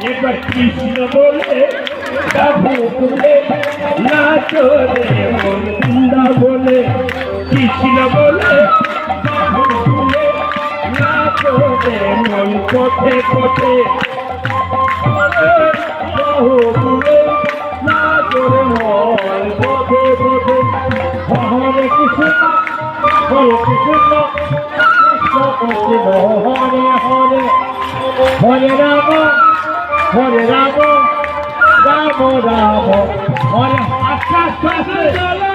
এবার কৃষ্ণ বলে বলে নাচো রে মন বৃন্দা বলে কৃষ্ণ বলে বলে নাচো রে মন পথে পথে বহু বলে নাচো রে মন পথে পথে হরে কৃষ্ণ কৃষ্ণ হরে হরে হরে রাম হরে রাম রাম রাম হরে আস্তে আস্তে আস্তে চলো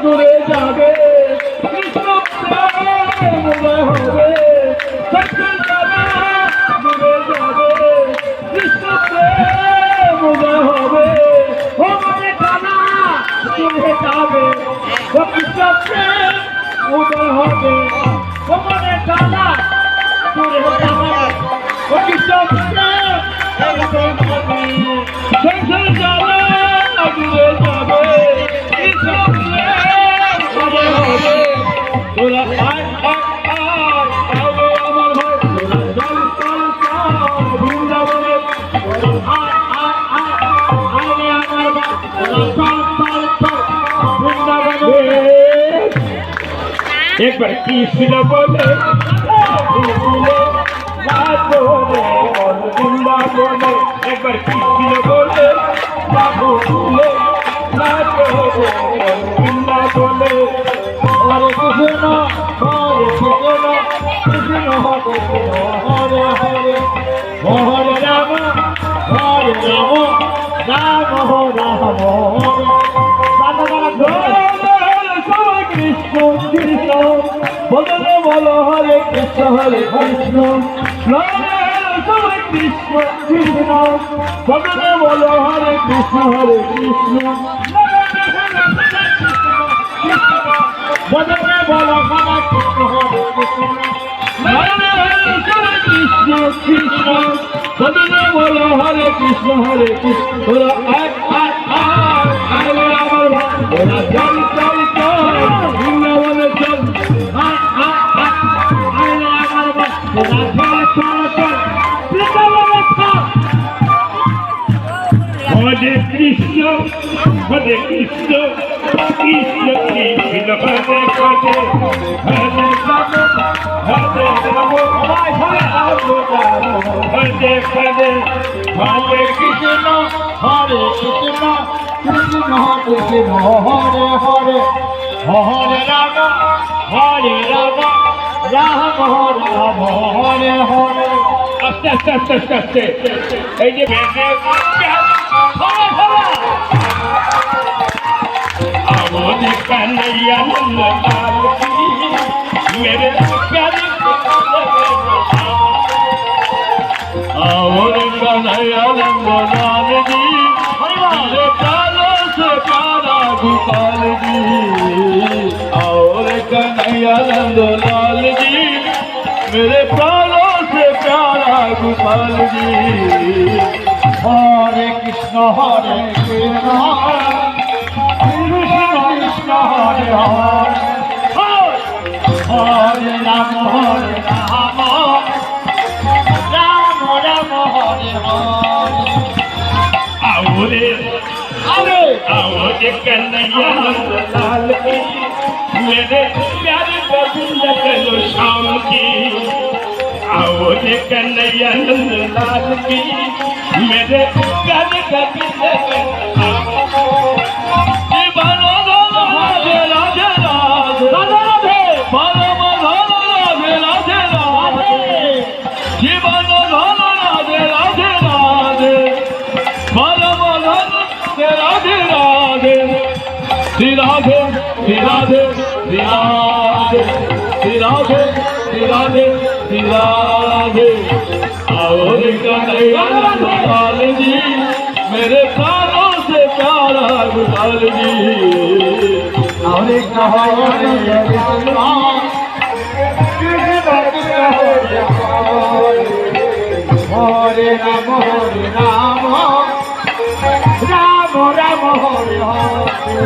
দূরে যাবে কৃষ্ণ হবে সচ্চল দূরে যাবে কৃষ্ণ হবে ও মনে কানা দূরে যাবে ও কৃষ্ণ উদয় হবে ও মনে কানা দূরে যাবে ও কৃষ্ণ সংসার যাবে দূরে যাবে হবে তোরা আমার ভাই বৃন্দাবনে একবার কৃষ্ণ বলে বৃন্দাবনে একবার কৃষ্ণ বলে বাবু বলে বৃন্দাবনে হরে কৃষ্ণ হরে কৃষ্ণ কৃষ্ণ হরে হরে হরে রাম রাম রাম হরে কৃষ্ণ কৃষ্ণ বলে বলো হরে কৃষ্ণ কৃষ্ণ কৃষ্ণ কৃষ্ণ বলে বলো হরে কৃষ্ণ কৃষ্ণ বলে বলো হরে কৃষ্ণ কৃষ্ণ কৃষ্ণ বলে বলো হরে কৃষ্ণ কৃষ্ণ আমার চল চল চল বৃন্দাবনে চল হরে কৃষ্ণ হরে কৃষ্ণ কৃষ্ণ কৃষ্ণ হরে হরে হরে রাম হরে রাম হরে হরে হরে কৃষ্ণ হরে কৃষ্ণ কৃষ্ণ কৃষ্ণ হরে হরে হরে রাম রাম রাম হরে হরে আস্তে আস্তে আস্তে আস্তে আস্তে এই যে আমাদের কানাইয়া লাল মেরে প্যারে और कन्हैया लाल जी मेरे कालों से प्यारा गोपाल जी और कन्हैया लाल जी मेरे प्राणों से प्यारा गोपाल जी हरे कृष्ण हरे कृष्ण कृष्ण हरे हरे राम हरे आओरे कन्हैया लाल की मेरे प्यारे गोविंद चलो शाम की आओरे कन्हैया लाल की मेरे प्यारे गोविंद श्री राधे श्री राधे श्री राधे श्री राधे श्री राधे श्री राधे और कन्हैया लाल जी मेरे प्राणों से प्यारा गोपाल जी और हरे राम राम राम हरे हरे